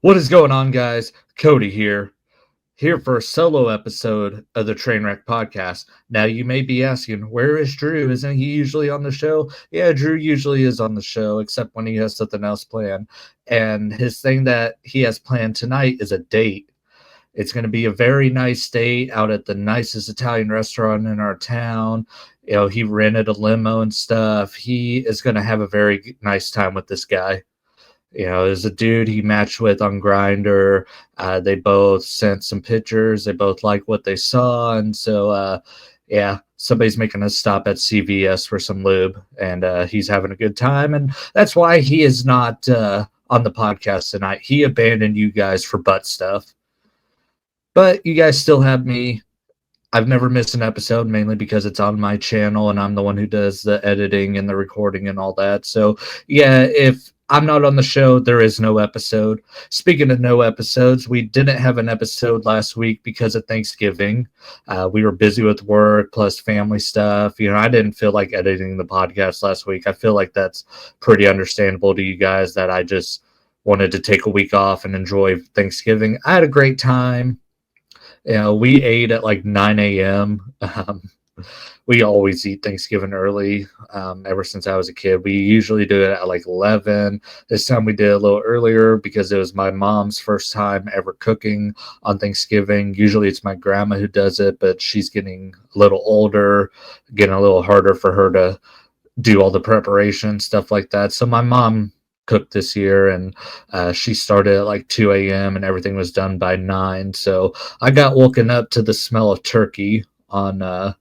What is going on, guys? Cody here for a solo episode of the Trainwreck Podcast. Now, you may be asking, where is Drew? Isn't he usually on the show? Yeah, Drew usually is on the show, except when he has something else planned. And his thing that he has planned tonight is a date. It's going to be a very nice date out at the nicest Italian restaurant in our town. He rented a limo and stuff. He is going to have a very nice time with this guy. There's a dude he matched with on Grinder. They both sent some pictures. They both like what they saw, and so yeah, somebody's making a stop at CVS for some lube, and he's having a good time, and that's why he is not on the podcast tonight. He abandoned you guys for butt stuff, but you guys still have me. I've never missed an episode, mainly because it's on my channel and I'm the one who does the editing and the recording and all that. So, yeah, if I'm not on the show, there is no episode. Speaking of no episodes, we didn't have an episode last week because of Thanksgiving. We were busy with work plus family stuff. I didn't feel like editing the podcast last week. I feel like that's pretty understandable to you guys that I just wanted to take a week off and enjoy Thanksgiving. I had a great time. We ate at like 9 a.m. We always eat Thanksgiving early ever since I was a kid. We usually do it at like 11. This time we did it a little earlier because it was my mom's first time ever cooking on Thanksgiving. Usually it's my grandma who does it, but she's getting a little older, getting a little harder for her to do all the preparation, stuff like that. So my mom cooked this year, and she started at like 2 a.m. and everything was done by 9. So I got woken up to the smell of turkey on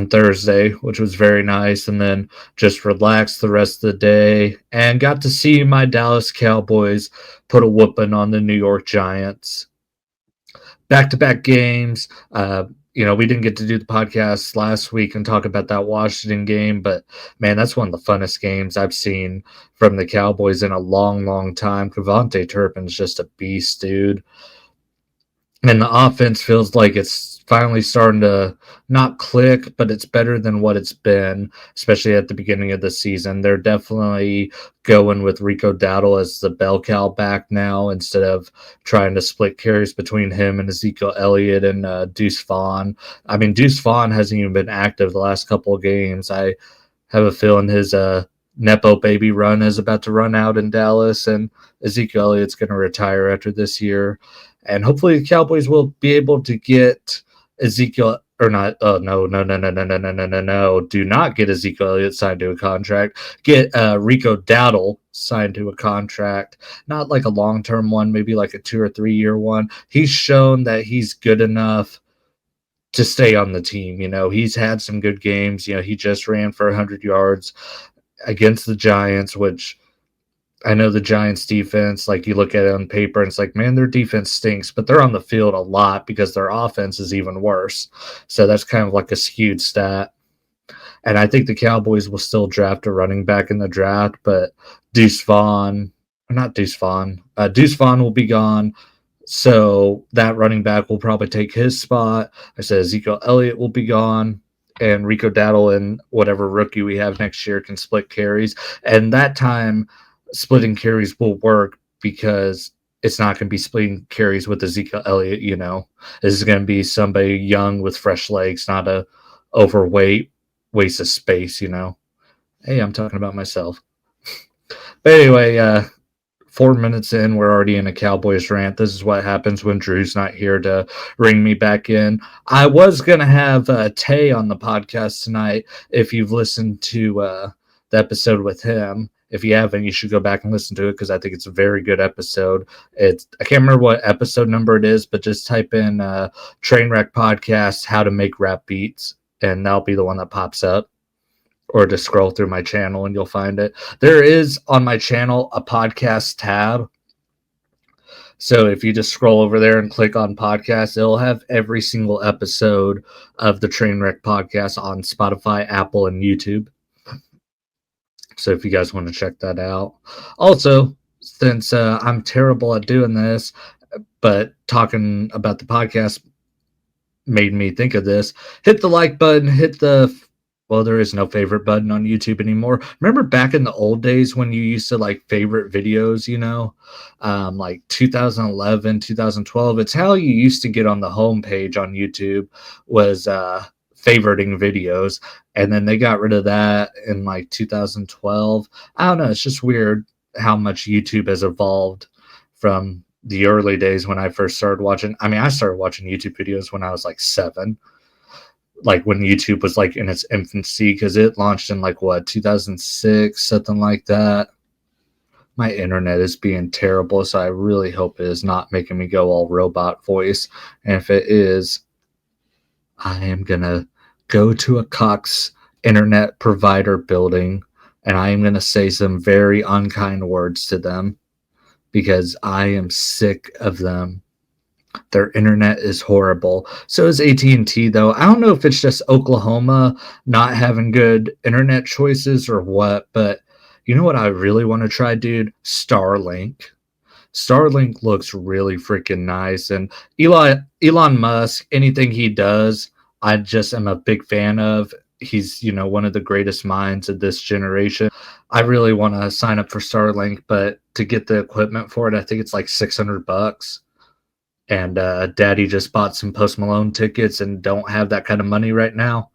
Thursday, which was very nice, and then just relaxed the rest of the day and got to see my Dallas Cowboys put a whooping on the New York Giants. Back-to-back games. We didn't get to do the podcast last week and talk about that Washington game, but man, that's one of the funnest games I've seen from the Cowboys in a long, long time. Cavante Turpin's just a beast, dude. And the offense feels like it's finally starting to not click, but it's better than what it's been, especially at the beginning of the season. They're definitely going with Rico Dowdle as the bell cow back now instead of trying to split carries between him and Ezekiel Elliott and Deuce Vaughn. I mean, Deuce Vaughn hasn't even been active the last couple of games. I have a feeling his Nepo baby run is about to run out in Dallas, and Ezekiel Elliott's going to retire after this year. And hopefully the Cowboys will be able to get Ezekiel or not. Oh, no. Do not get Ezekiel Elliott signed to a contract. Get Rico Dowdle signed to a contract. Not like a long-term one, maybe like a 2 or 3 year one. He's shown that he's good enough to stay on the team. He's had some good games. He just ran for 100 yards against the Giants, which I know the Giants defense, like you look at it on paper and it's like, man, their defense stinks, but they're on the field a lot because their offense is even worse. So that's kind of like a skewed stat. And I think the Cowboys will still draft a running back in the draft, but Deuce Vaughn will be gone. So that running back will probably take his spot. I said Ezekiel Elliott will be gone. And Rico Dowdle and whatever rookie we have next year can split carries. And that time, splitting carries will work because it's not going to be splitting carries with Ezekiel Elliott. This is going to be somebody young with fresh legs, not a overweight waste of space. Hey, I'm talking about myself. But anyway, 4 minutes in, we're already in a Cowboys rant. This is what happens when Drew's not here to ring me back in. I was going to have Tay on the podcast tonight. If you've listened to the episode with him, if you haven't, you should go back and listen to it because I think it's a very good episode. I can't remember what episode number it is, but just type in Trainwreck Podcast, how to make rap beats, and that'll be the one that pops up. Or just scroll through my channel and you'll find it. There is on my channel a podcast tab. So if you just scroll over there and click on podcast, it'll have every single episode of the Trainwreck Podcast on Spotify, Apple, and YouTube. So if you guys want to check that out. Also, since I'm terrible at doing this, but talking about the podcast made me think of this, hit the like button, hit the Well, there is no favorite button on YouTube anymore. Remember back in the old days when you used to like favorite videos, like 2011, 2012. It's how you used to get on the homepage on YouTube was favoriting videos. And then they got rid of that in like 2012. I don't know. It's just weird how much YouTube has evolved from the early days when I first started watching. I mean, I started watching YouTube videos when I was like 7, like when YouTube was like in its infancy, because it launched in like what, 2006, something like that. My internet is being terrible, so I really hope it is not making me go all robot voice. And if it is, I am gonna go to a Cox internet provider building and I am gonna say some very unkind words to them because I am sick of them. Their internet is horrible. So is AT&T though. I don't know if it's just Oklahoma not having good internet choices or what, but you know what I really want to try, dude? Starlink. Starlink looks really freaking nice, and Elon Musk, anything he does, I just am a big fan of. He's, one of the greatest minds of this generation. I really want to sign up for Starlink, but to get the equipment for it, I think it's like $600. And Daddy just bought some Post Malone tickets and don't have that kind of money right now.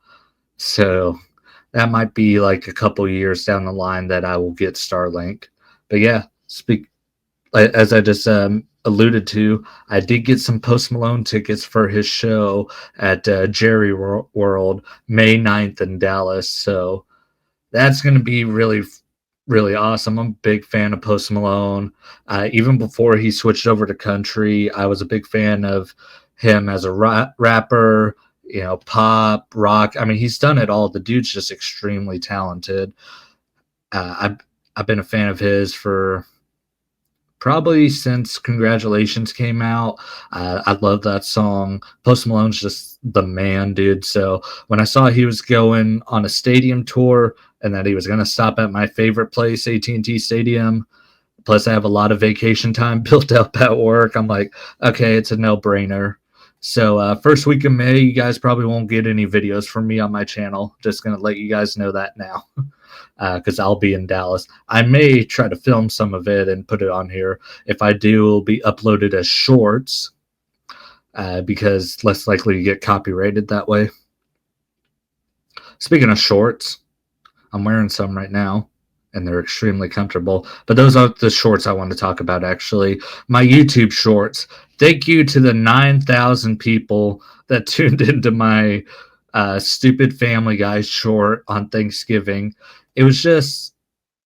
So that might be like a couple years down the line that I will get Starlink. But yeah, as I just alluded to, I did get some Post Malone tickets for his show at Jerry World May 9th in Dallas. So that's going to be really, really awesome. I'm a big fan of Post Malone. Even before he switched over to country, I was a big fan of him as a rapper, pop, rock. I mean, he's done it all. The dude's just extremely talented. I've been a fan of his for probably since Congratulations came out. I love that song. Post Malone's just the man, dude. So when I saw he was going on a stadium tour and that he was going to stop at my favorite place, AT&T Stadium, plus I have a lot of vacation time built up at work, I'm like, okay, it's a no-brainer. So first week of May, you guys probably won't get any videos from me on my channel. Just going to let you guys know that now. Because I'll be in Dallas. I may try to film some of it and put it on here. If I do, it'll be uploaded as shorts because less likely to get copyrighted that way. Speaking of shorts, I'm wearing some right now, and they're extremely comfortable. But those aren't the shorts I want to talk about, actually. My YouTube shorts. Thank you to the 9,000 people that tuned into my stupid Family Guy short on Thanksgiving. It was just,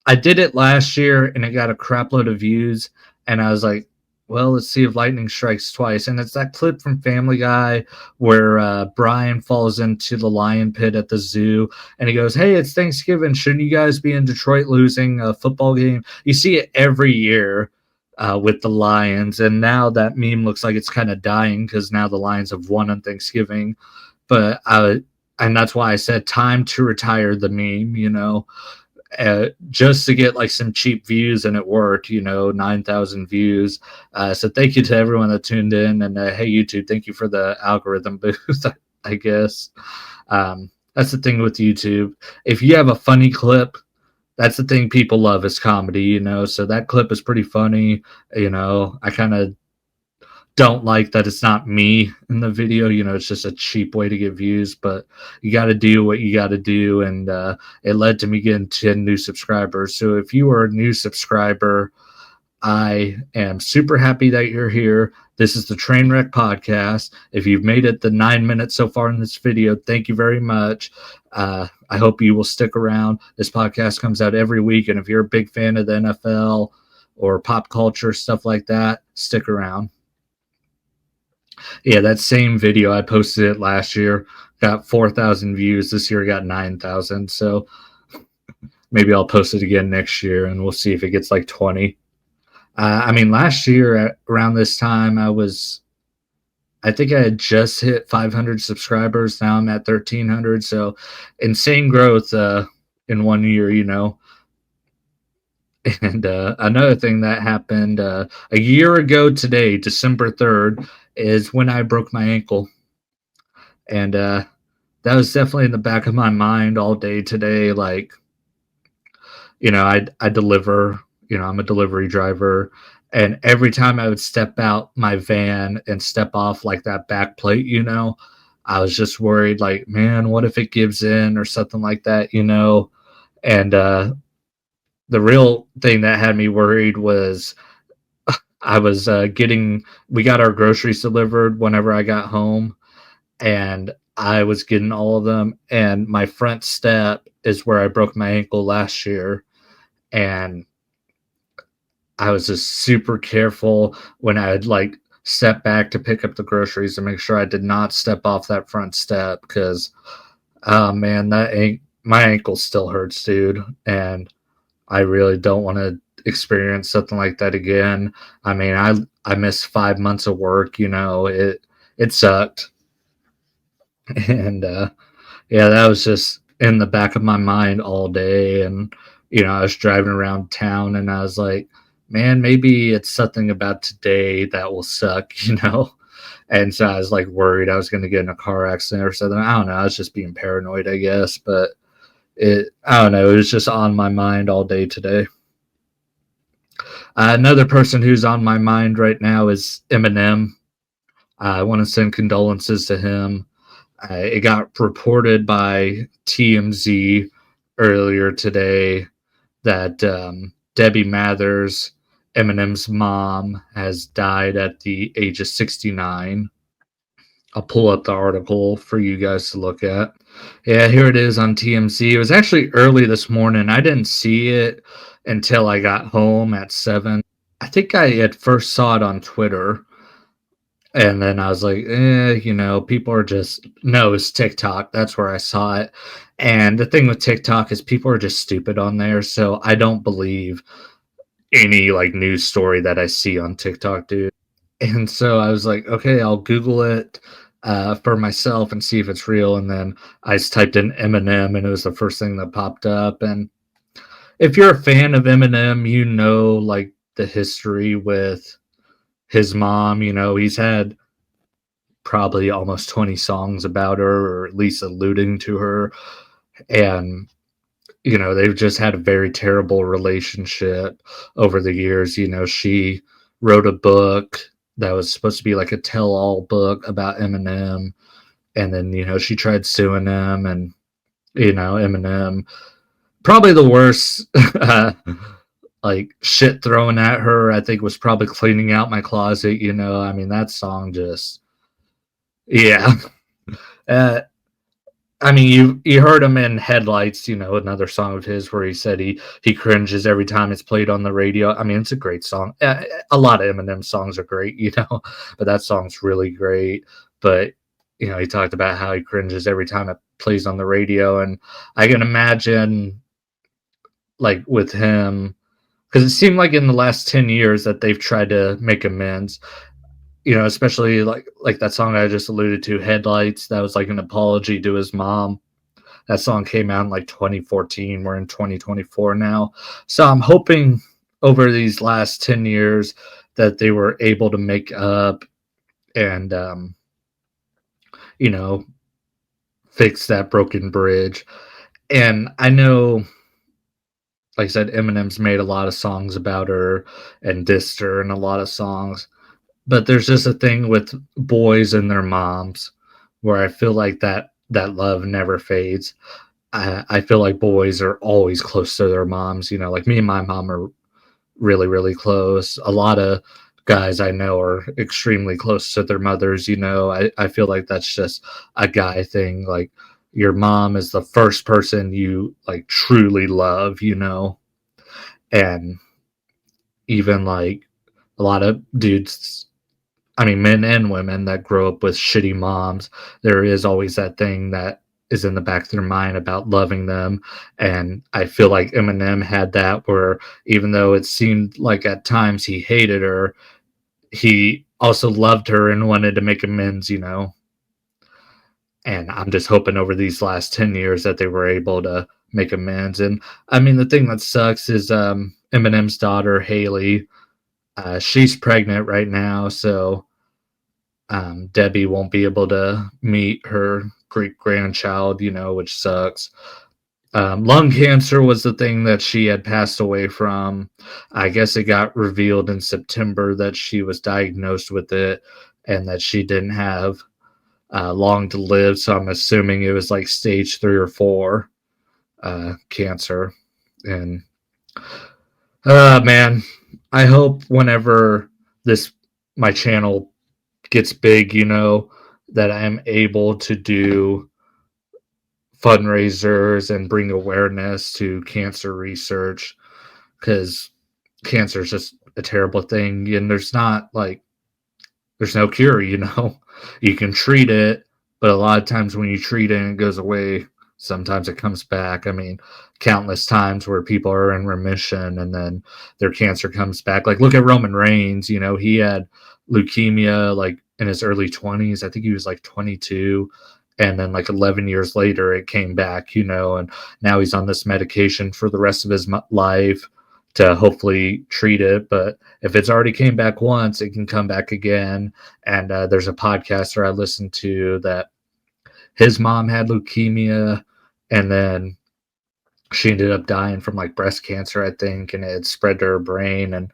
I did it last year and it got a crap load of views. And I was like, well, let's see if lightning strikes twice. And it's that clip from Family Guy where Brian falls into the lion pit at the zoo and he goes, hey, it's Thanksgiving. Shouldn't you guys be in Detroit losing a football game? You see it every year with the Lions. And now that meme looks like it's kind of dying because now the Lions have won on Thanksgiving. But and that's why I said time to retire the meme, just to get like some cheap views, and it worked, 9,000 views. So thank you to everyone that tuned in, and hey, YouTube, thank you for the algorithm boost, I guess. That's the thing with YouTube. If you have a funny clip, that's the thing people love is comedy, so that clip is pretty funny. I kind of don't like that it's not me in the video. It's just a cheap way to get views, but you got to do what you got to do. And it led to me getting 10 new subscribers. So if you are a new subscriber, I am super happy that you're here. This is the Trainwreck Podcast. If you've made it the 9 minutes so far in this video, thank you very much. I hope you will stick around. This podcast comes out every week. And if you're a big fan of the NFL or pop culture, stuff like that, stick around. Yeah, that same video, I posted it last year, got 4,000 views. This year got 9,000. So maybe I'll post it again next year and we'll see if it gets like 20. Last year around this time, I think I had just hit 500 subscribers. Now I'm at 1,300. So insane growth in 1 year, And another thing that happened a year ago today, December 3rd, is when I broke my ankle. And that was definitely in the back of my mind all day today. Like, I deliver. I'm a delivery driver, and every time I would step out my van and step off like that back plate, I was just worried, like, man, what if it gives in or something like that, And the real thing that had me worried was I was we got our groceries delivered whenever I got home, and I was getting all of them. And my front step is where I broke my ankle last year. And I was just super careful when I'd like step back to pick up the groceries to make sure I did not step off that front step because, oh man, my ankle still hurts, dude. And I really don't want to experience something like that again. I mean, I missed 5 months of work. It sucked, and yeah, that was just in the back of my mind all day. And I was driving around town, and I was like, man, maybe it's something about today that will suck, And so I was like worried I was going to get in a car accident or something. I don't know. I was just being paranoid, I guess, but I don't know. It was just on my mind all day today. Another person who's on my mind right now is Eminem. I want to send condolences to him. It got reported by TMZ earlier today that Debbie Mathers, Eminem's mom, has died at the age of 69. I'll pull up the article for you guys to look at. Yeah, here it is on TMZ. It was actually early this morning. I didn't see it until I got home at 7. I think I at first saw it on Twitter, and then I was like, people are just, no, it's TikTok. That's where I saw it. And the thing with TikTok is people are just stupid on there. So I don't believe any like news story that I see on TikTok, dude. And so I was like, okay, I'll Google it for myself and see if it's real. And then I just typed in Eminem, and it was the first thing that popped up. And if you're a fan of Eminem, like the history with his mom. He's had probably almost 20 songs about her, or at least alluding to her. And, they've just had a very terrible relationship over the years. She wrote a book that was supposed to be like a tell all book about Eminem. And then, she tried suing him, and, Eminem, probably the worst, like shit thrown at her, I think, was probably Cleaning Out My Closet. I mean, that song just, yeah. Uh, I mean, you heard him in Headlights, another song of his where he said he cringes every time it's played on the radio. I mean, it's a great song. A lot of Eminem songs are great, but that song's really great. But he talked about how he cringes every time it plays on the radio, and I can imagine, like with him, because it seemed like in the last 10 years that they've tried to make amends. Especially like that song I just alluded to, Headlights. That was like an apology to his mom. That song came out in like 2014. We're in 2024 now. So I'm hoping over these last 10 years that they were able to make up and, you know, fix that broken bridge. And I know, like I said, Eminem's made a lot of songs about her and dissed her in a lot of songs. But there's just a thing with boys and their moms where I feel like that love never fades. I feel like boys are always close to their moms. Like me and my mom are really, really close. A lot of guys I know are extremely close to their mothers. I feel like that's just a guy thing. Like your mom is the first person you like truly love, and even like a lot of dudes, I mean, men and women that grow up with shitty moms, there is always that thing that is in the back of their mind about loving them. And I feel like Eminem had that, where even though it seemed like at times he hated her, he also loved her and wanted to make amends. And I'm just hoping over these last 10 years that they were able to make amends. And I mean, the thing that sucks is Eminem's daughter, Haley, she's pregnant right now. So Debbie won't be able to meet her great-grandchild, which sucks. Lung cancer was the thing that she had passed away from. I guess it got revealed in September that she was diagnosed with it and that she didn't have long to live. So I'm assuming it was like stage 3 or 4 cancer. And man, I hope whenever my channel gets big, that I'm able to do fundraisers and bring awareness to cancer research, because cancer is just a terrible thing, and there's no cure. You can treat it, but a lot of times when you treat it and it goes away, sometimes it comes back. I mean, countless times where people are in remission and then their cancer comes back. Like, look at Roman Reigns. He had leukemia like in his early 20s. I think he was like 22. And then like 11 years later, it came back, and now he's on this medication for the rest of his life to hopefully treat it. But if it's already came back once, it can come back again. And there's a podcaster I listened to that his mom had leukemia, and then she ended up dying from like breast cancer, I think, and it spread to her brain. And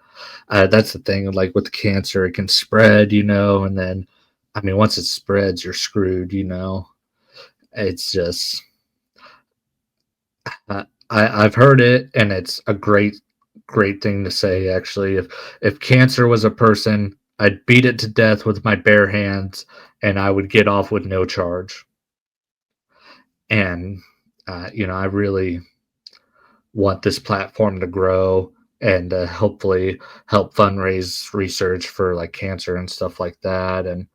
that's the thing, like with cancer, it can spread, and then, I mean, once it spreads, you're screwed, It's just, I've heard it, and it's a great thing to say, actually. If cancer was a person, I'd beat it to death with my bare hands, and I would get off with no charge. And I really want this platform to grow and hopefully help fundraise research for like cancer and stuff like that. And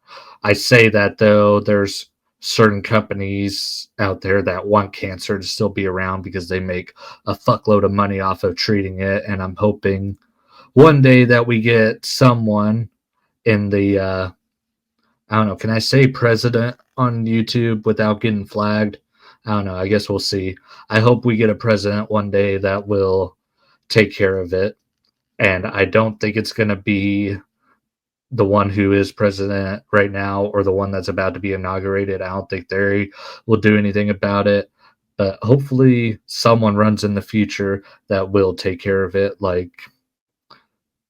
I say that, though, there's certain companies out there that want cancer to still be around because they make a fuckload of money off of treating it. And I'm hoping one day that we get someone in the I don't know, can I say president on YouTube without getting flagged? I don't know, I guess we'll see. I hope we get a president one day that will take care of it. And I don't think it's going to be the one who is president right now or the one that's about to be inaugurated. I don't think they will do anything about it. But hopefully someone runs in the future that will take care of it, like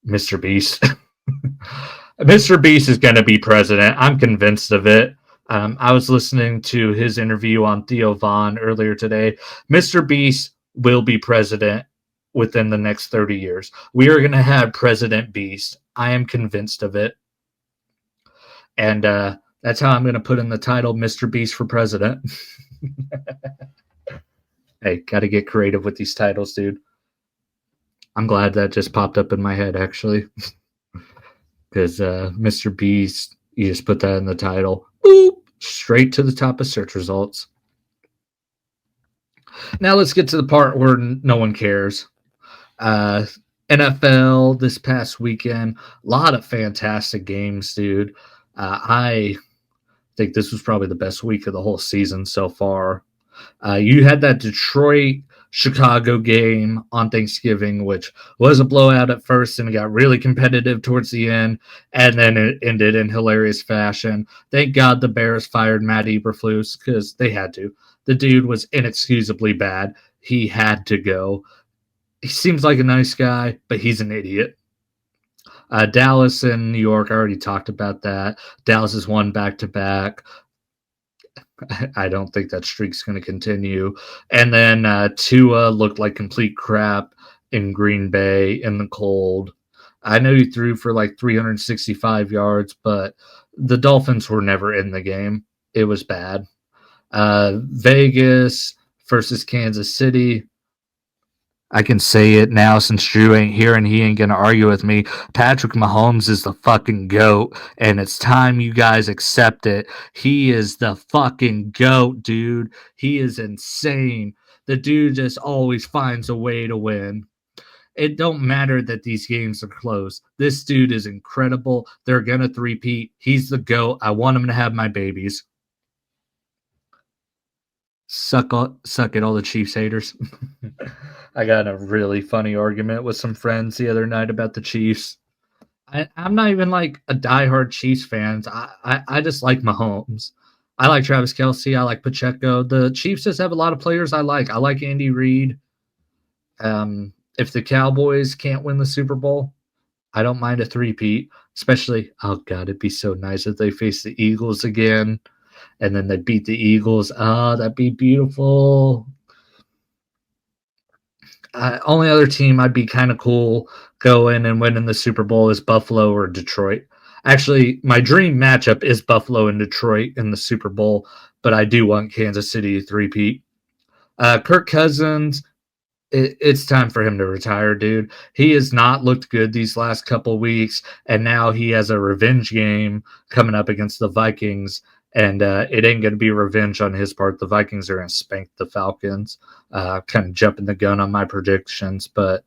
Mr. Beast. Mr. Beast is going to be president. I'm convinced of it. I was listening to his interview on Theo Von earlier today. Mr. Beast will be president within the next 30 years. We are going to have President Beast. I am convinced of it. And that's how I'm going to put in the title, Mr. Beast for President. Hey, got to get creative with these titles, dude. I'm glad that just popped up in my head, actually. Because Mr. Beast, you just put that in the title. Boop, straight to the top of search results. Now let's get to the part where no one cares. NFL this past weekend, a lot of fantastic games, dude. I think this was probably the best week of the whole season so far. You had that Detroit-Chicago game on Thanksgiving, which was a blowout at first, and it got really competitive towards the end, and then it ended in hilarious fashion. Thank God the Bears fired Matt Eberflus, because they had to. The dude was inexcusably bad. He had to go. He seems like a nice guy, but he's an idiot. Dallas and New York, I already talked about that. Dallas has won back-to-back. I don't think that streak's going to continue. And then Tua looked like complete crap in Green Bay in the cold. I know he threw for like 365 yards, but the Dolphins were never in the game. It was bad. Vegas versus Kansas City. I can say it now since Drew ain't here and he ain't going to argue with me. Patrick Mahomes is the fucking GOAT, and it's time you guys accept it. He is the fucking GOAT, dude. He is insane. The dude just always finds a way to win. It don't matter that these games are close. This dude is incredible. They're going to three-peat. He's the GOAT. I want him to have my babies. Suck it, all the Chiefs haters. I got in a really funny argument with some friends the other night about the Chiefs. I'm not even like a diehard Chiefs fan. I just like Mahomes. I like Travis Kelce. I like Pacheco. The Chiefs just have a lot of players I like. I like Andy Reid. If the Cowboys can't win the Super Bowl, I don't mind a three-peat. Especially, oh god, it'd be so nice if they face the Eagles again, and then they beat the Eagles. Oh, that'd be beautiful. Only other team I'd be kind of cool going and winning the Super Bowl is Buffalo or Detroit. Actually, my dream matchup is Buffalo and Detroit in the Super Bowl, but I do want Kansas City to three-peat. Kirk Cousins, it's time for him to retire, dude. He has not looked good these last couple weeks, and now he has a revenge game coming up against the Vikings, and it ain't going to be revenge on his part. The Vikings are going to spank the Falcons. Kind of jumping the gun on my predictions, but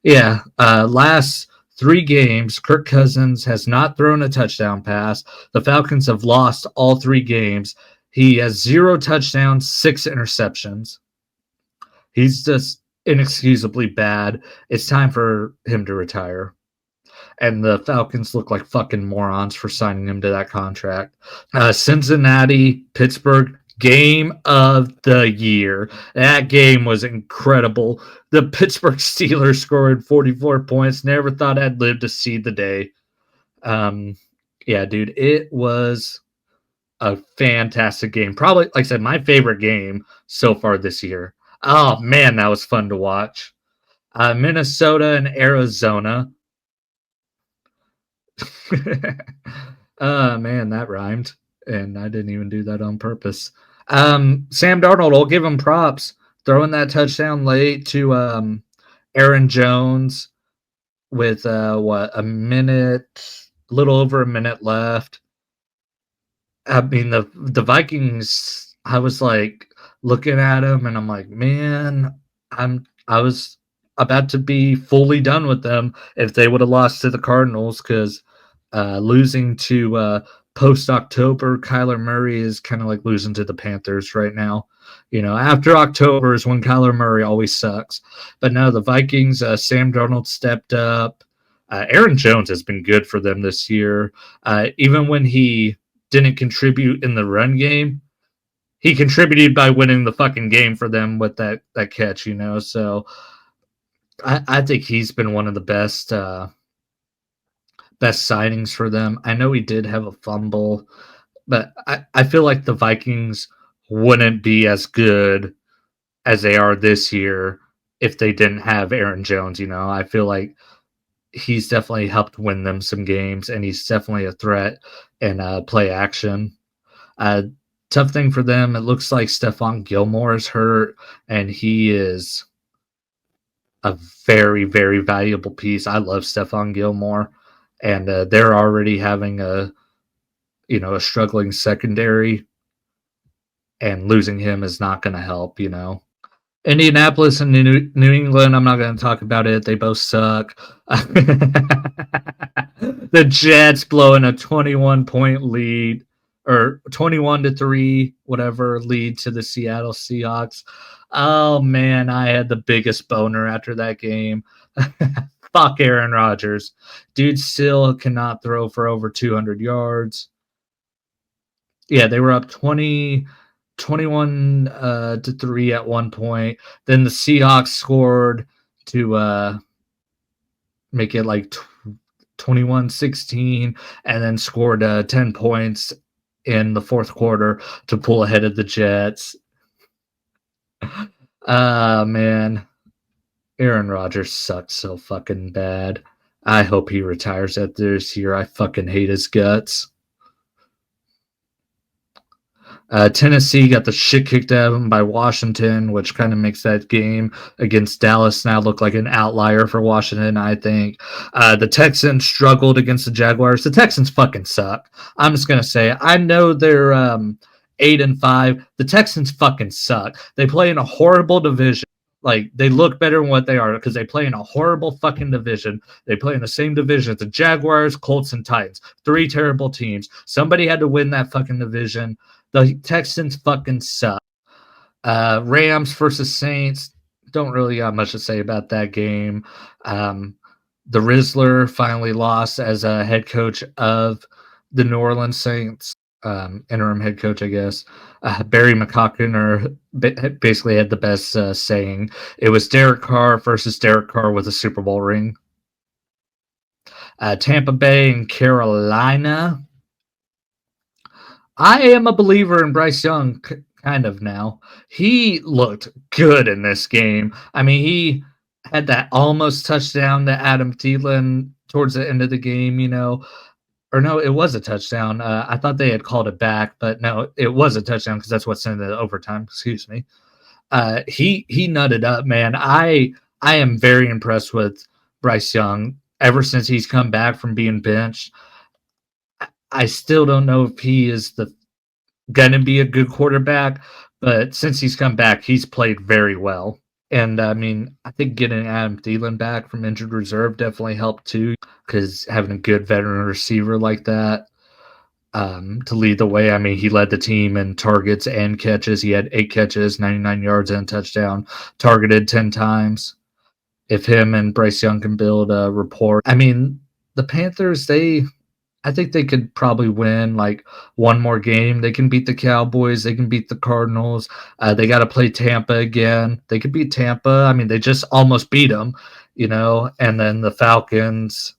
yeah, last 3 games, Kirk Cousins has not thrown a touchdown pass. The Falcons have lost all 3 games. He has 0 touchdowns, 6 interceptions. He's just inexcusably bad. It's time for him to retire. And the Falcons look like fucking morons for signing him to that contract. Cincinnati, Pittsburgh, game of the year. That game was incredible. The Pittsburgh Steelers scored 44 points. Never thought I'd live to see the day. Yeah, dude, it was a fantastic game. Probably, like I said, my favorite game so far this year. Oh, man, that was fun to watch. Minnesota and Arizona. Man, that rhymed. And I didn't even do that on purpose. Sam Darnold, I'll give him props. Throwing that touchdown late to Aaron Jones with, a little over a minute left. I mean, the Vikings, I was like looking at them and I'm like, man, I was about to be fully done with them if they would have lost to the Cardinals, because losing to post October Kyler Murray is kind of like losing to the Panthers right now. You know, after October is when Kyler Murray always sucks. But no, the Vikings, Sam Darnold stepped up. Aaron Jones has been good for them this year. Even when he didn't contribute in the run game, he contributed by winning the fucking game for them with that catch, you know. So I think he's been one of the best signings for them. I know he did have a fumble, but I feel like the Vikings wouldn't be as good as they are this year if they didn't have Aaron Jones, you know. I feel like he's definitely helped win them some games, and he's definitely a threat in play action. Tough thing for them, it looks like Stephon Gilmore is hurt, and he is a very, very valuable piece. I love Stephon Gilmore, and they're already having a struggling secondary, and losing him is not going to help, you know. Indianapolis and New England, I'm not going to talk about it. They both suck. The Jets blowing a 21-point lead, or 21-3, whatever, lead to the Seattle Seahawks. Oh, man, I had the biggest boner after that game. Fuck Aaron Rodgers. Dude still cannot throw for over 200 yards. Yeah, they were up 21 to 3 at one point. Then the Seahawks scored to make it like 21-16, and then scored 10 points in the fourth quarter to pull ahead of the Jets. Man, Aaron Rodgers sucks so fucking bad. I hope he retires at this year. I fucking hate his guts. Tennessee got the shit kicked out of them by Washington, which kind of makes that game against Dallas now look like an outlier for Washington, I think. The Texans struggled against the Jaguars. The Texans fucking suck. I'm just going to say it. I know they're 8-5. The Texans fucking suck. They play in a horrible division. Like, they look better than what they are because they play in a horrible fucking division. They play in the same division as the Jaguars, Colts, and Titans. 3 terrible teams. Somebody had to win that fucking division. The Texans fucking suck. Rams versus Saints. Don't really got much to say about that game. The Rizzler finally lost as a head coach of the New Orleans Saints. interim head coach, I guess. Barry McCocken basically had the best saying. It was Derek Carr versus Derek Carr with a Super Bowl ring. Tampa Bay and Carolina. I am a believer in Bryce Young, kind of now. He looked good in this game. I mean, he had that almost touchdown to Adam Thielen towards the end of the game, or no, it was a touchdown. I thought they had called it back, but no, it was a touchdown because that's what sent it to overtime. Excuse me. He nutted up, man. I am very impressed with Bryce Young ever since he's come back from being benched. I still don't know if he is gonna be a good quarterback, but since he's come back, he's played very well. And I mean, I think getting Adam Thielen back from injured reserve definitely helped too, because having a good veteran receiver like that to lead the way. I mean, he led the team in targets and catches. He had 8 catches, 99 yards, and a touchdown, targeted 10 times. If him and Bryce Young can build a rapport, I mean, the Panthers, I think they could probably win like one more game. They can beat the Cowboys. They can beat the Cardinals. They got to play Tampa again. They could beat Tampa. I mean, they just almost beat them, and then the Falcons.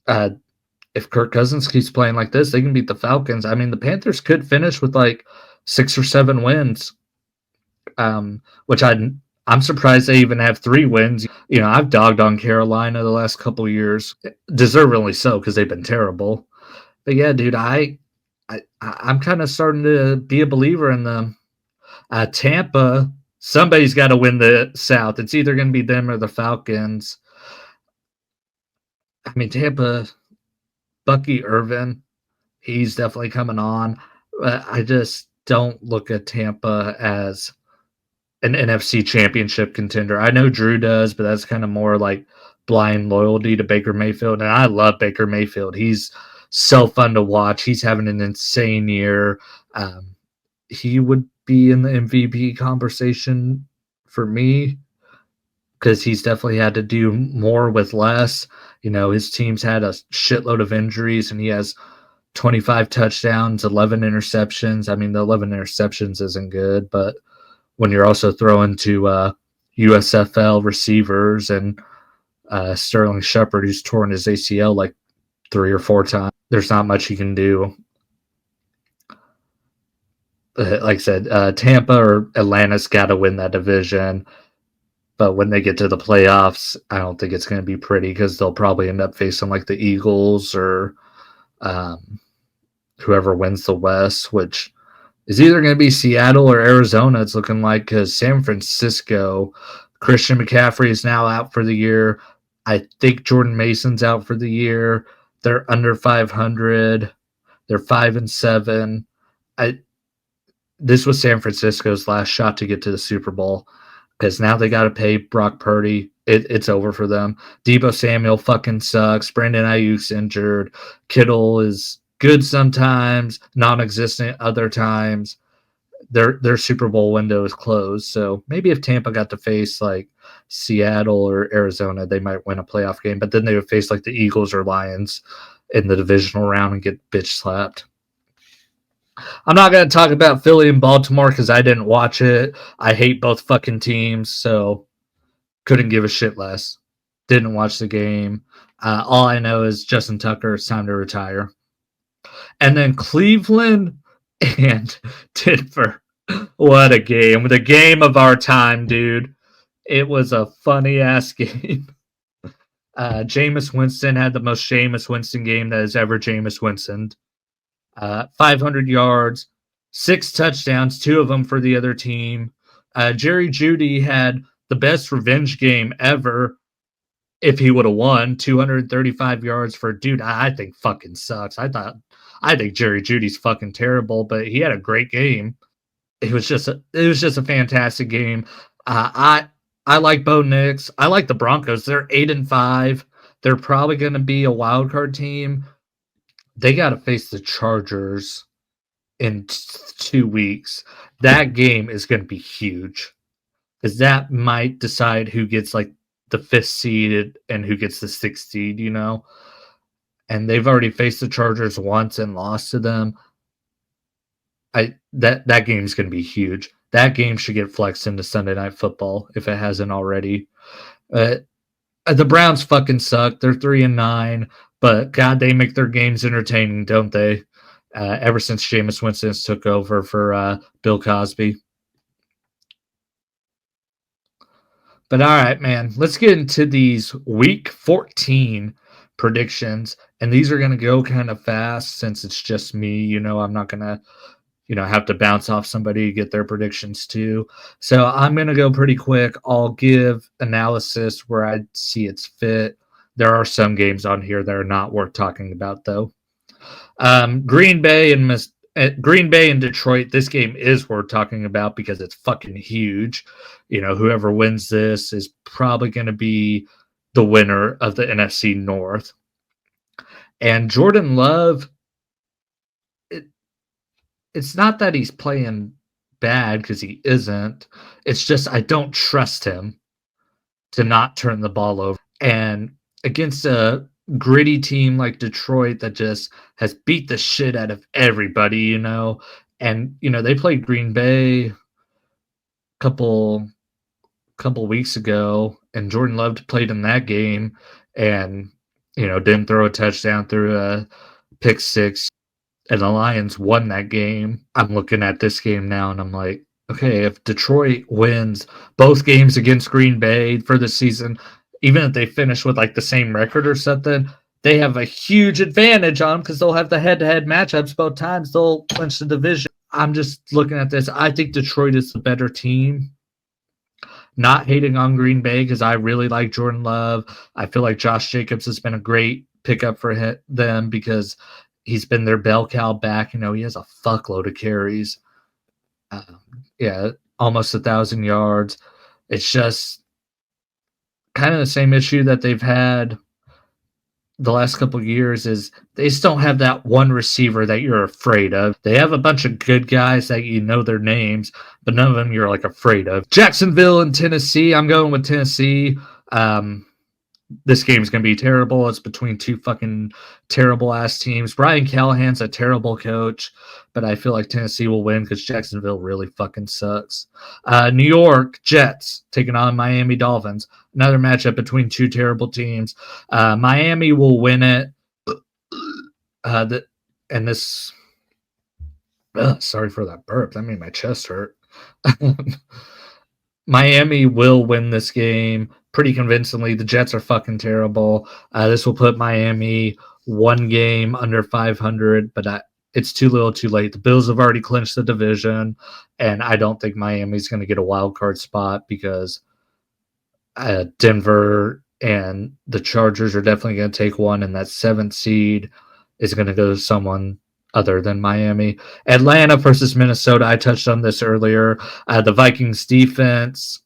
If Kirk Cousins keeps playing like this, they can beat the Falcons. I mean, the Panthers could finish with like 6 or 7 wins, which I'm surprised they even have 3 wins. I've dogged on Carolina the last couple of years, deservedly so because they've been terrible. But yeah, dude, I'm kind of starting to be a believer in them. Tampa, somebody's got to win the South. It's either going to be them or the Falcons. I mean, Tampa, Bucky Irvin, he's definitely coming on. I just don't look at Tampa as an NFC championship contender. I know Drew does, but that's kind of more like blind loyalty to Baker Mayfield. And I love Baker Mayfield. He's so fun to watch. He's having an insane year. He would be in the MVP conversation for me because he's definitely had to do more with less. His team's had a shitload of injuries, and he has 25 touchdowns, 11 interceptions. I mean, the 11 interceptions isn't good, but when you're also throwing to USFL receivers and Sterling Shepard, who's torn his ACL like 3 or 4 times, there's not much he can do. Like I said, Tampa or Atlanta's got to win that division. But when they get to the playoffs, I don't think it's going to be pretty because they'll probably end up facing like the Eagles or whoever wins the West, which is either going to be Seattle or Arizona. It's looking like because San Francisco, Christian McCaffrey is now out for the year. I think Jordan Mason's out for the year. They're under 500. They're 5-7. This was San Francisco's last shot to get to the Super Bowl because now they got to pay Brock Purdy. It's over for them. Deebo Samuel fucking sucks. Brandon Ayuk's injured. Kittle is good sometimes, non-existent other times. Their Super Bowl window is closed. So maybe if Tampa got to face like Seattle or Arizona, they might win a playoff game. But then they would face like the Eagles or Lions in the divisional round and get bitch slapped. I'm not going to talk about Philly and Baltimore because I didn't watch it. I hate both fucking teams, so couldn't give a shit less. Didn't watch the game. All I know is Justin Tucker, it's time to retire. And then Cleveland and Denver. What a game. The game of our time, dude. It was a funny-ass game. Jameis Winston had the most Jameis Winston game that has ever Jameis Winston. 500 yards, 6 touchdowns, 2 of them for the other team. Jerry Jeudy had the best revenge game ever if he would have won. 235 yards for dude. I think fucking sucks. I think Jerry Jeudy's fucking terrible, but he had a great game. It was just a fantastic game. I like Bo Nix. I like the Broncos. They're 8-5. They're probably going to be a wild card team. They got to face the Chargers in 2 weeks. That game is going to be huge because that might decide who gets like the 5th seed and who gets the 6th seed, And they've already faced the Chargers once and lost to them. That game's going to be huge. That game should get flexed into Sunday Night Football if it hasn't already. Uh, the Browns fucking suck. They're 3-9, but God, they make their games entertaining, don't they? Ever since Jameis Winston took over for Bill Cosby. But all right, man, let's get into these Week 14 predictions, and these are going to go kind of fast since it's just me. I'm not going to have to bounce off somebody to get their predictions too. So I'm going to go pretty quick. I'll give analysis where I see it's fit. There are some games on here that are not worth talking about, though. Green Bay and Detroit. This game is worth talking about because it's fucking huge. Whoever wins this is probably going to be the winner of the NFC North. And Jordan Love, it's not that he's playing bad because he isn't. It's just I don't trust him to not turn the ball over. And against a gritty team like Detroit that just has beat the shit out of everybody, and they played Green Bay a couple weeks ago, and Jordan Love played in that game and didn't throw a touchdown, threw a pick six, and the Lions won that game. I'm looking at this game now and I'm like, okay, if Detroit wins both games against Green Bay for the season, even if they finish with like the same record or something, they have a huge advantage on them because they'll have the head-to-head matchups both times. They'll clinch the division. I'm just looking at this. I think Detroit is the better team. Not hating on Green Bay because I really like Jordan Love. I feel like Josh Jacobs has been a great pickup for them because he's been their bell cow back. He has a fuckload of carries. Almost 1,000 yards. It's just kind of the same issue that they've had the last couple of years is they just don't have that one receiver that you're afraid of. They have a bunch of good guys that their names, but none of them you're like afraid of. Jacksonville and Tennessee. I'm going with Tennessee. This game's going to be terrible. It's between two fucking terrible-ass teams. Brian Callahan's a terrible coach, but I feel like Tennessee will win because Jacksonville really fucking sucks. New York Jets taking on Miami Dolphins. Another matchup between two terrible teams. Miami will win it. Sorry for that burp. That made my chest hurt. Miami will win this game pretty convincingly. The Jets are fucking terrible. This will put Miami one game under 500, but it's too little too late. The Bills have already clinched the division, and I don't think Miami's going to get a wild card spot because Denver and the Chargers are definitely going to take one, and that 7th seed is going to go to someone other than Miami. Atlanta versus Minnesota. I touched on this earlier. The Vikings defense,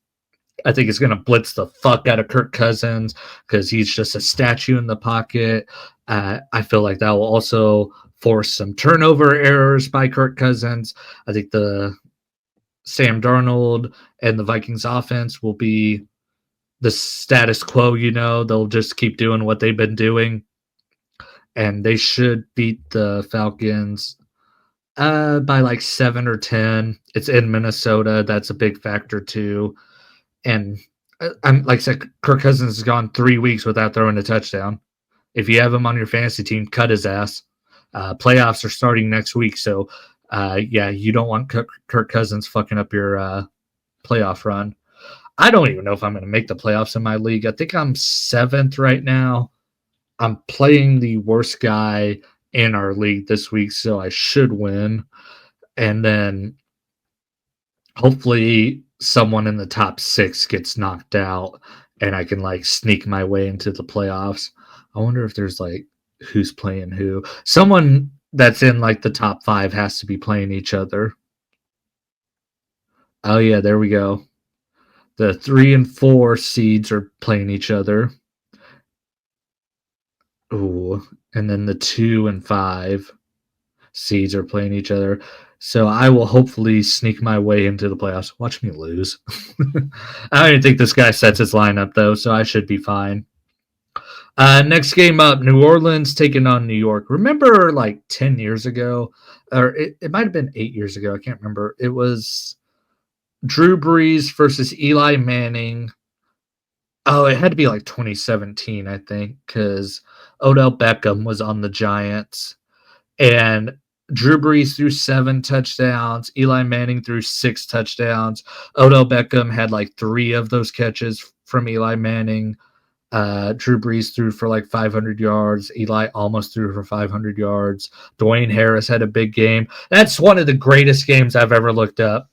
I think is going to blitz the fuck out of Kirk Cousins because he's just a statue in the pocket. I feel like that will also force some turnover errors by Kirk Cousins. I think the Sam Darnold and the Vikings offense will be the status quo. They'll just keep doing what they've been doing. And they should beat the Falcons by like 7 or 10. It's in Minnesota. That's a big factor too. And I'm like I said, Kirk Cousins has gone 3 weeks without throwing a touchdown. If you have him on your fantasy team, cut his ass. Playoffs are starting next week, so you don't want Kirk Cousins fucking up your playoff run. I don't even know if I'm going to make the playoffs in my league. I think I'm 7th right now. I'm playing the worst guy in our league this week, so I should win. And then hopefully someone in the top 6 gets knocked out and I can like sneak my way into the playoffs. I wonder if there's like who's playing who. Someone that's in like the top 5 has to be playing each other. Oh yeah, there we go. The 3 and 4 seeds are playing each other. Ooh, and then the 2 and 5 seeds are playing each other. So I will hopefully sneak my way into the playoffs. Watch me lose. I don't even think this guy sets his lineup, though, so I should be fine. Next game up, New Orleans taking on New York. Remember, like 10 years ago, or it might have been 8 years ago. I can't remember. It was Drew Brees versus Eli Manning. Oh, it had to be like 2017, I think, because Odell Beckham was on the Giants. And Drew Brees threw 7 touchdowns. Eli Manning threw 6 touchdowns. Odell Beckham had like 3 of those catches from Eli Manning. Drew Brees threw for like 500 yards. Eli almost threw for 500 yards. Dwayne Harris had a big game. That's one of the greatest games I've ever looked up.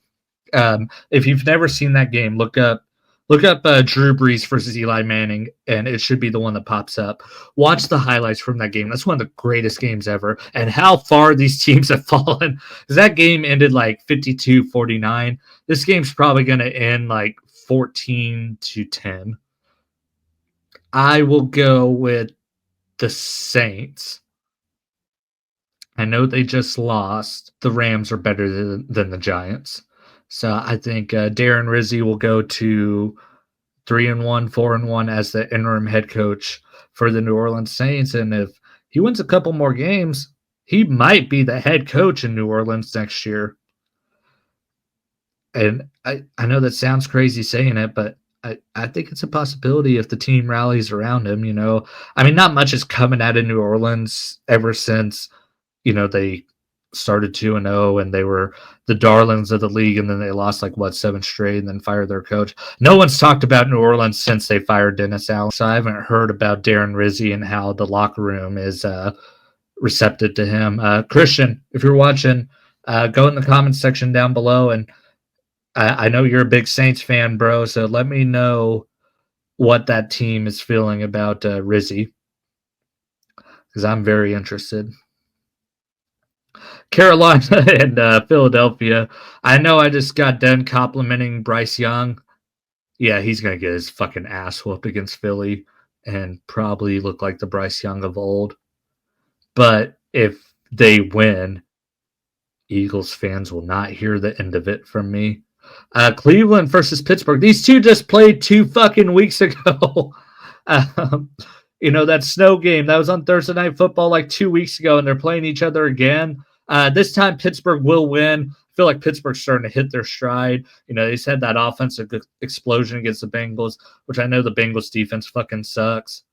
If you've never seen that game, look up Drew Brees versus Eli Manning, and it should be the one that pops up. Watch the highlights from that game. That's one of the greatest games ever. And how far these teams have fallen. Because that game ended like 52-49. This game's probably going to end like 14-10. I will go with the Saints. I know they just lost. The Rams are better than the Giants. So I think Darren Rizzi will go to 3-1, 4-1 as the interim head coach for the New Orleans Saints. And if he wins a couple more games, he might be the head coach in New Orleans next year. And I know that sounds crazy saying it, but I think it's a possibility if the team rallies around him. I mean, not much is coming out of New Orleans ever since they started 2-0 and they were the darlings of the league, and then they lost like 7 straight and then fired their coach. No one's talked about New Orleans since they fired Dennis Allen. So I haven't heard about Darren Rizzi and how the locker room is receptive to him. Christian, if you're watching, go in the comments section down below, and I know you're a big Saints fan, bro. So let me know what that team is feeling about Rizzi, because I'm very interested. Carolina and Philadelphia. I know I just got done complimenting Bryce Young. Yeah, he's going to get his fucking ass whooped against Philly and probably look like the Bryce Young of old. But if they win, Eagles fans will not hear the end of it from me. Cleveland versus Pittsburgh. These two just played 2 fucking weeks ago. um, that snow game that was on Thursday Night Football like 2 weeks ago, and they're playing each other again. This time Pittsburgh will win. I feel like Pittsburgh's starting to hit their stride. They just had that offensive explosion against the Bengals, which I know the Bengals defense fucking sucks.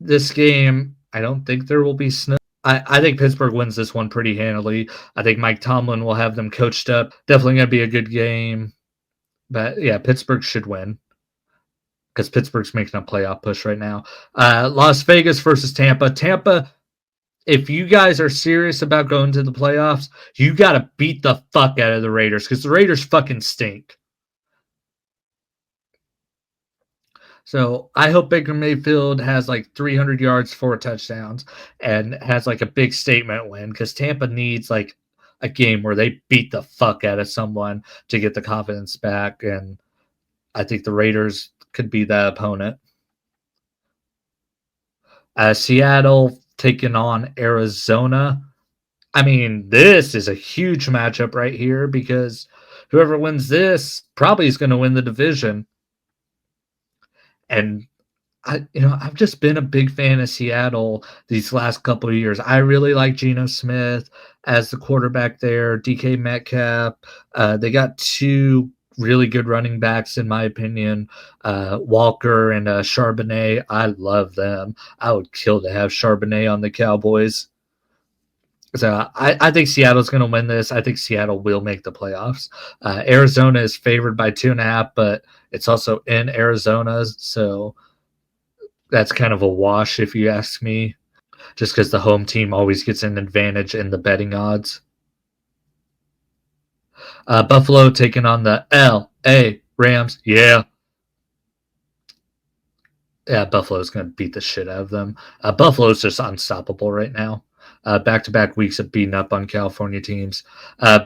This game, I don't think there will be snow. I think Pittsburgh wins this one pretty handily. I think Mike Tomlin will have them coached up. Definitely going to be a good game. But yeah, Pittsburgh should win because Pittsburgh's making a playoff push right now. Las Vegas versus Tampa. Tampa, if you guys are serious about going to the playoffs, you got to beat the fuck out of the Raiders because the Raiders fucking stink. So I hope Baker Mayfield has like 300 yards, 4 touchdowns, and has like a big statement win because Tampa needs like a game where they beat the fuck out of someone to get the confidence back. And I think the Raiders could be that opponent. Seattle taking on Arizona. I mean, this is a huge matchup right here because whoever wins this probably is going to win the division. And I've just been a big fan of Seattle these last couple of years. I really like Geno Smith as the quarterback there, DK Metcalf. They got 2 really good running backs, in my opinion, Walker and Charbonnet. I love them. I would kill to have Charbonnet on the Cowboys. So I think Seattle's going to win this. I think Seattle will make the playoffs. Arizona is favored by 2.5, but it's also in Arizona, so that's kind of a wash if you ask me, just because the home team always gets an advantage in the betting odds. Buffalo taking on the L.A. Rams. Yeah, Buffalo's going to beat the shit out of them. Buffalo's just unstoppable right now. Back-to-back weeks of beating up on California teams.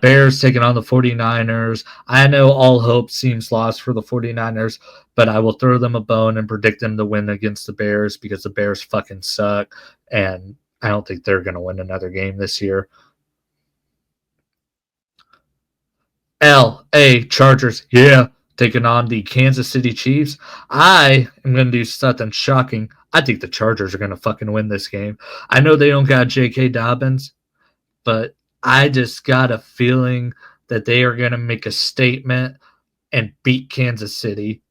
Bears taking on the 49ers. I know all hope seems lost for the 49ers, but I will throw them a bone and predict them to win against the Bears because the Bears fucking suck, and I don't think they're going to win another game this year. L.A. Chargers. Yeah. taking on the Kansas City Chiefs. I am going to do something shocking. I think the Chargers are going to fucking win this game. I know they don't got J.K. Dobbins, but I just got a feeling that they are going to make a statement and beat Kansas City.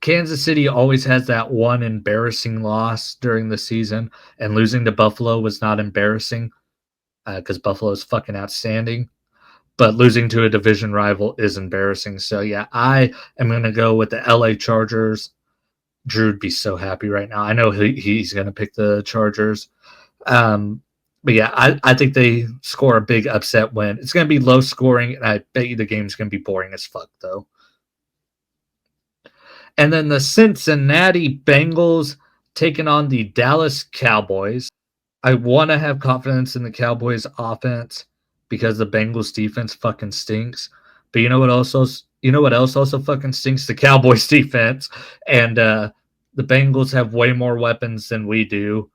Kansas City always has that one embarrassing loss during the season, and losing to Buffalo was not embarrassing because Buffalo is fucking outstanding. But losing to a division rival is embarrassing. So yeah, I am going to go with the LA Chargers. Drew would be so happy right now. I know he's going to pick the Chargers. But yeah, I think they score a big upset win. It's going to be low scoring, and I bet you the game's going to be boring as fuck, though. And then the Cincinnati Bengals taking on the Dallas Cowboys. I want to have confidence in the Cowboys offense because the Bengals defense fucking stinks. But you know what else also fucking stinks? The Cowboys defense. And the Bengals have way more weapons than we do.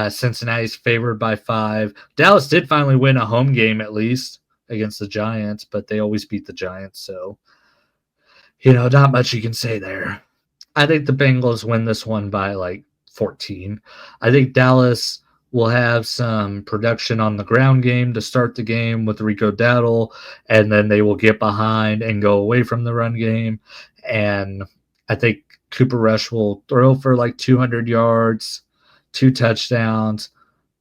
Cincinnati's favored by 5. Dallas did finally win a home game at least against the Giants, but they always beat the Giants. So, not much you can say there. I think the Bengals win this one by like 14. I think Dallas will have some production on the ground game to start the game with Rico Dowdle, and then they will get behind and go away from the run game. And I think Cooper Rush will throw for like 200 yards, 2 touchdowns,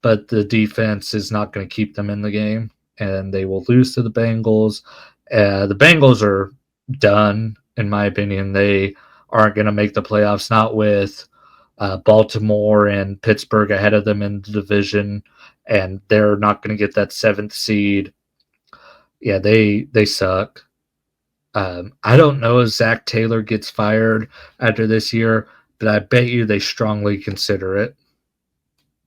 but the defense is not going to keep them in the game, and they will lose to the Bengals. The Bengals are done, in my opinion. They aren't going to make the playoffs, not with Baltimore and Pittsburgh ahead of them in the division, and they're not going to get that 7th seed. Yeah, they suck. I don't know if Zach Taylor gets fired after this year, but I bet you they strongly consider it,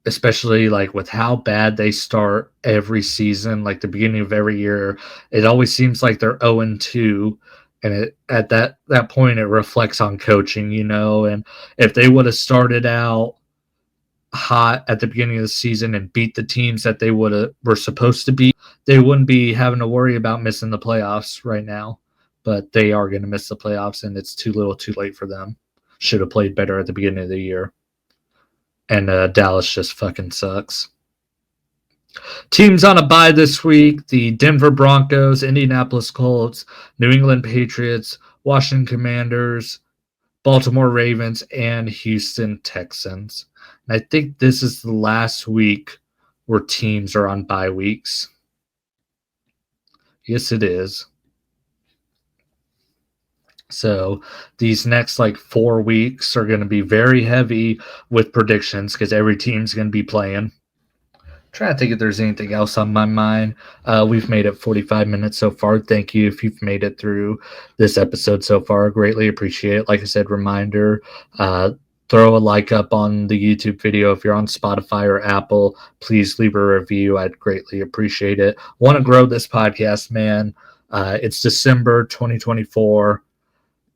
especially like with how bad they start every season, like the beginning of every year. It always seems like they're 0-2, and at that point it reflects on coaching, and if they would have started out hot at the beginning of the season and beat the teams that they were supposed to beat, they wouldn't be having to worry about missing the playoffs right now. But they are going to miss the playoffs, and it's too little too late for them. Should have played better at the beginning of the year. And Dallas just fucking sucks. Teams on a bye this week: the Denver Broncos, Indianapolis Colts, New England Patriots, Washington Commanders, Baltimore Ravens, and Houston Texans. And I think this is the last week where teams are on bye weeks. Yes, it is. So these next 4 weeks are going to be very heavy with predictions because every team's going to be playing. Trying to think if there's anything else on my mind. We've made it 45 minutes so far. Thank you if you've made it through this episode so far. Greatly appreciate it. Like I said, reminder, throw a like up on the YouTube video. If you're on Spotify or Apple, please leave a review. I'd greatly appreciate it. Want to grow this podcast, man. It's December 2024.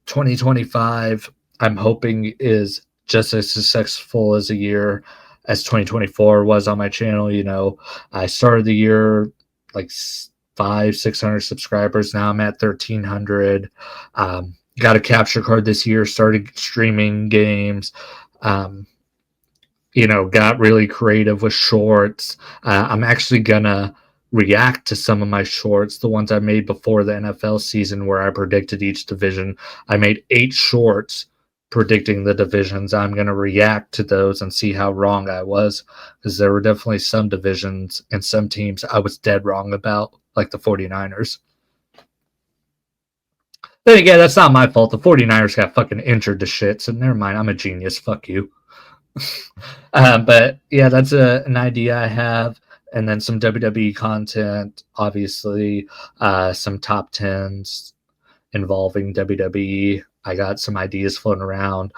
2025, I'm hoping, is just as successful as a year as 2024 was on my channel. I started the year like 600 subscribers. Now I'm at 1,300. Got a capture card this year, started streaming games. Got really creative with shorts. I'm actually gonna react to some of my shorts, the ones I made before the NFL season where I predicted each division. I made 8 shorts predicting the divisions. I'm going to react to those and see how wrong I was, because there were definitely some divisions and some teams I was dead wrong about, like the 49ers. Then again, that's not my fault. The 49ers got fucking injured to shit, so never mind. I'm a genius. Fuck you. But yeah, that's an idea I have. And then some WWE content, obviously, some top 10s involving WWE. I got some ideas floating around.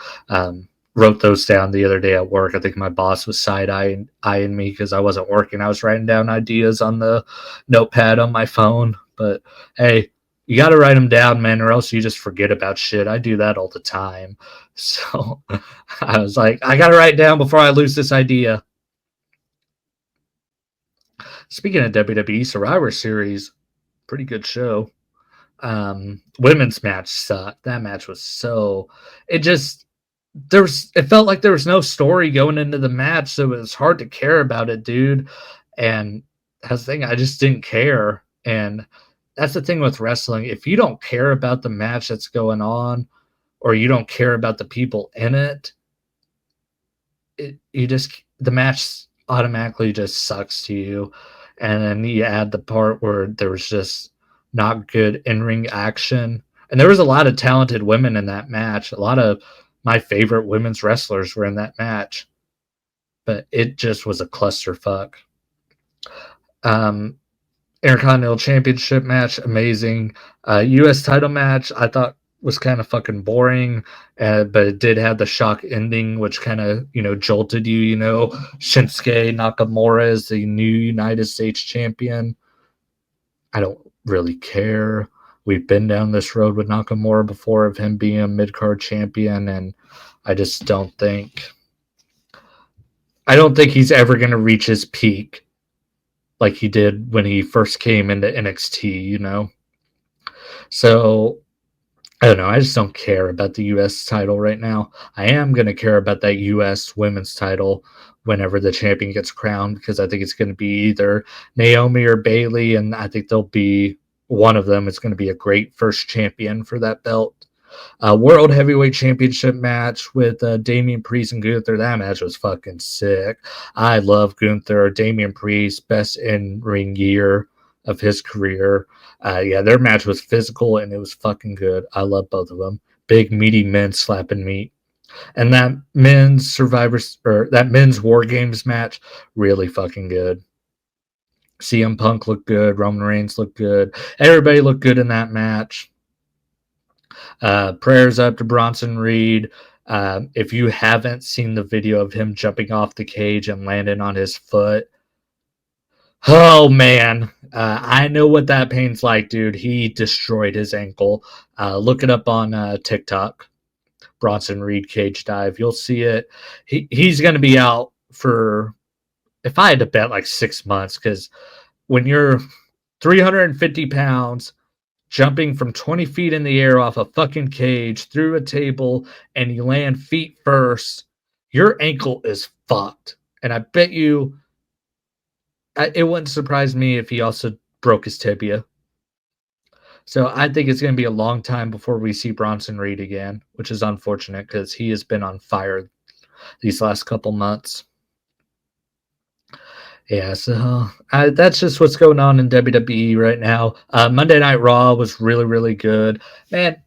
Wrote those down the other day at work. I think my boss was side-eyeing me because I wasn't working. I was writing down ideas on the notepad on my phone. But hey, you got to write them down, man, or else you just forget about shit. I do that all the time. So I was like, I got to write down before I lose this idea. Speaking of WWE Survivor Series, pretty good show. Women's match sucked. That match was so it just it felt like there was no story going into the match, so it was hard to care about it, dude. And that's the thing, I just didn't care. And that's the thing with wrestling. If you don't care about the match that's going on, or you don't care about the people in it, the match automatically just sucks to you. And then you add the part where there was just not good in-ring action. And there was a lot of talented women in that match. A lot of my favorite women's wrestlers were in that match. But it just was a clusterfuck. Intercontinental Championship match, amazing. U.S. title match, I thought was kind of fucking boring, but it did have the shock ending, which kind of, jolted you, Shinsuke Nakamura is the new United States champion. I don't really care. We've been down this road with Nakamura before of him being a mid-card champion, and I just don't think he's ever going to reach his peak like he did when he first came into NXT, So I don't know. I just don't care about the U.S. title right now. I am going to care about that U.S. women's title whenever the champion gets crowned, because I think it's going to be either Naomi or Bayley, and I think they'll be one of them. It's going to be a great first champion for that belt. World Heavyweight Championship match with Damian Priest and Gunther. That match was fucking sick. I love Gunther. Damian Priest, best in-ring year of his career. Yeah, their match was physical and it was fucking good. I love both of them. Big, meaty men slapping meat. And that men's War Games match, really fucking good. CM Punk looked good. Roman Reigns looked good. Everybody looked good in that match. Prayers up to Bronson Reed. If you haven't seen the video of him jumping off the cage and landing on his foot, oh man, I know what that pain's like, dude. He destroyed his ankle. Look it up on TikTok. Bronson Reed cage dive. You'll see it. He's going to be out for, if I had to bet, like 6 months, because when you're 350 pounds, jumping from 20 feet in the air off a fucking cage through a table, and you land feet first, your ankle is fucked. And I bet you it wouldn't surprise me if he also broke his tibia. So I think it's going to be a long time before we see Bronson Reed again, which is unfortunate because he has been on fire these last couple months. Yeah, so that's just what's going on in WWE right now. Monday Night Raw was really, really good. Man,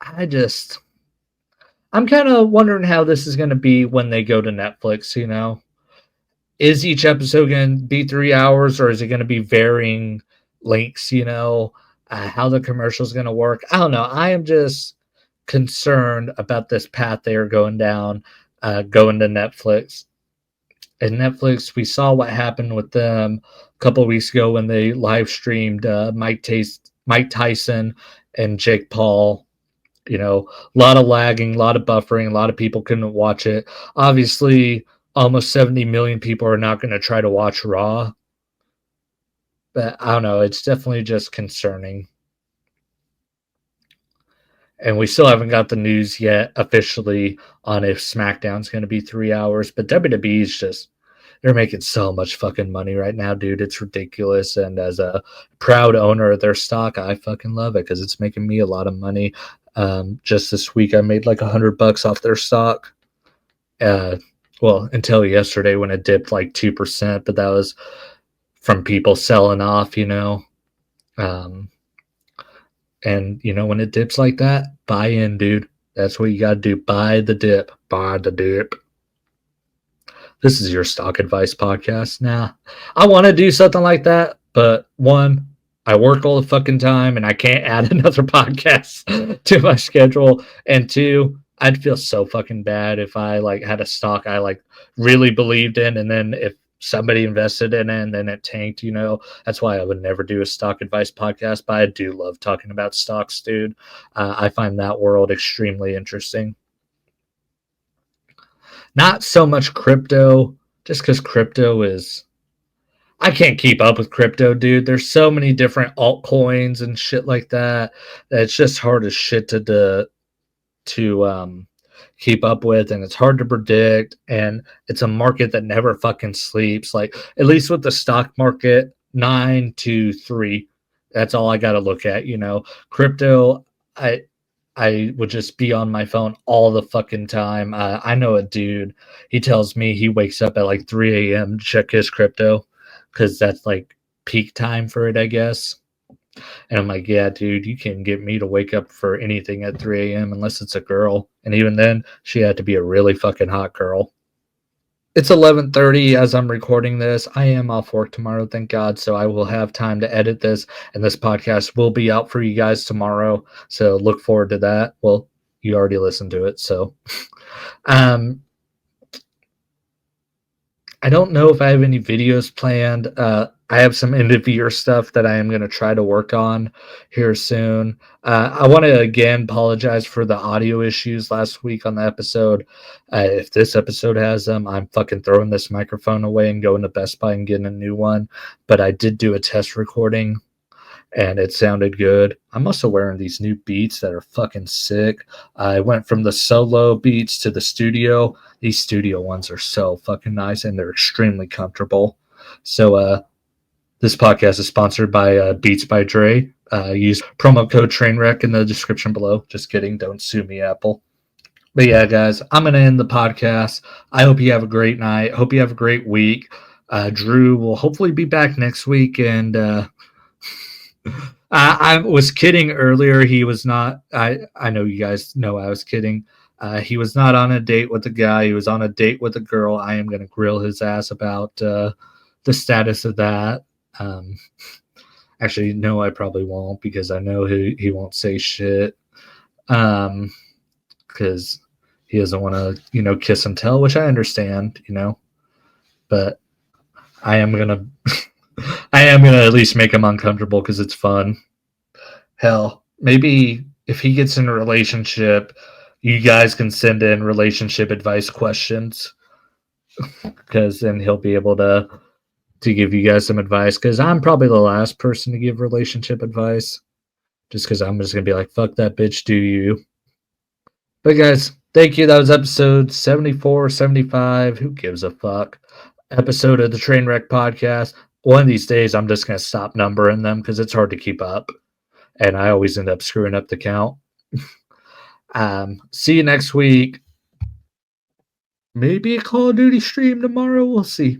I'm kind of wondering how this is going to be when they go to Netflix, Is each episode going to be 3 hours, or is it going to be varying lengths, how the commercial is going to work? I don't know. I am just concerned about this path they are going down, going to Netflix. And Netflix, we saw what happened with them a couple of weeks ago when they live streamed Mike Tyson and Jake Paul. A lot of lagging, a lot of buffering, a lot of people couldn't watch it. Obviously, almost 70 million people are not going to try to watch Raw. But I don't know. It's definitely just concerning. And we still haven't got the news yet officially on if SmackDown's going to be 3 hours. But WWE's just, they're making so much fucking money right now, dude. It's ridiculous. And as a proud owner of their stock, I fucking love it because it's making me a lot of money. Just this week, I made like $100 off their stock. Well, until yesterday when it dipped like 2%, but that was from people selling off, and when it dips like that, buy in, dude. That's what you got to do. Buy the dip. Buy the dip. This is your stock advice podcast. Nah, I want to do something like that, but one, I work all the fucking time and I can't add another podcast to my schedule. And two, I'd feel so fucking bad if I had a stock I really believed in, and then if somebody invested in it and then it tanked, That's why I would never do a stock advice podcast, but I do love talking about stocks, dude. I find that world extremely interesting. Not so much crypto, just because crypto is, I can't keep up with crypto, dude. There's so many different altcoins and shit like that. That it's just hard as shit to keep up with, and it's hard to predict, and it's a market that never fucking sleeps. Like, at least with the stock market, 9 to 3, that's all I got to look at. Crypto, I would just be on my phone all the fucking time. I know a dude, he tells me he wakes up at like 3 a.m to check his crypto because that's like peak time for it, I guess. And I'm like, yeah, dude, you can't get me to wake up for anything at 3 a.m. unless it's a girl. And even then, she had to be a really fucking hot girl. It's 11:30 as I'm recording this. I am off work tomorrow, thank God, so I will have time to edit this, and this podcast will be out for you guys tomorrow. So look forward to that. Well, you already listened to it, so um I don't know if I have any videos planned. I have some end of year stuff that I am going to try to work on here soon. I want to again apologize for the audio issues last week on the episode. If this episode has them, I'm fucking throwing this microphone away and going to Best Buy and getting a new one. But I did do a test recording and it sounded good. I'm also wearing these new Beats that are fucking sick. I went from the solo Beats to the studio. These studio ones are so fucking nice and they're extremely comfortable. So this podcast is sponsored by Beats by Dre. Use promo code Trainwreck in the description below. Just kidding. Don't sue me, Apple. But yeah, guys, I'm going to end the podcast. I hope you have a great night. Hope you have a great week. Drew will hopefully be back next week, and I was kidding earlier. He was not. I know you guys know I was kidding. He was not on a date with a guy. He was on a date with a girl. I am going to grill his ass about the status of that. Actually, no, I probably won't because I know he won't say shit. Because he doesn't want to, kiss and tell, which I understand, But I am gonna at least make him uncomfortable because it's fun. Hell, maybe if he gets in a relationship, you guys can send in relationship advice questions because then he'll be able to give you guys some advice. Because I'm probably the last person to give relationship advice, just because I'm just gonna be like, "Fuck that bitch, do you?" But guys, thank you. That was episode 74, 75. Who gives a fuck? Episode of the Trainwreck Podcast. One of these days, I'm just gonna stop numbering them because it's hard to keep up. And I always end up screwing up the count. See you next week. Maybe a Call of Duty stream tomorrow. We'll see.